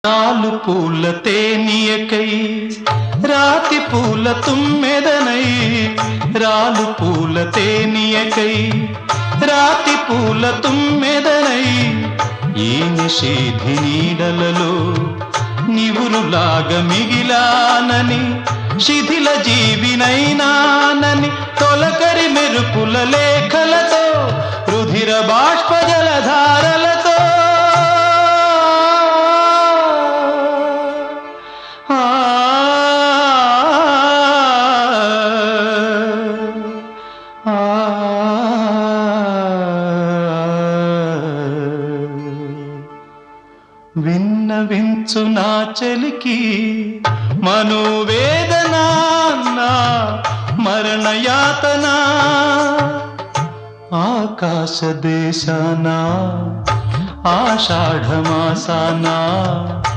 నాలు పూల తేనియకై రాతి పూల తుమ్మెదనై రాలు పూల తేనియకై రాతి పూల తుమ్మెదనై ఈ నిషేధి నీడలలో నివురులాగా మిగిలానని శిథిల జీవినైనానని తొలకరి మెరుపుల లేఖలతో రుధిర బాష్ప జలధారలతో విన్నవించు నా చలికి మనోవేదన మరణయాతన ఆకాశ దేశాన ఆషాఢమాసాన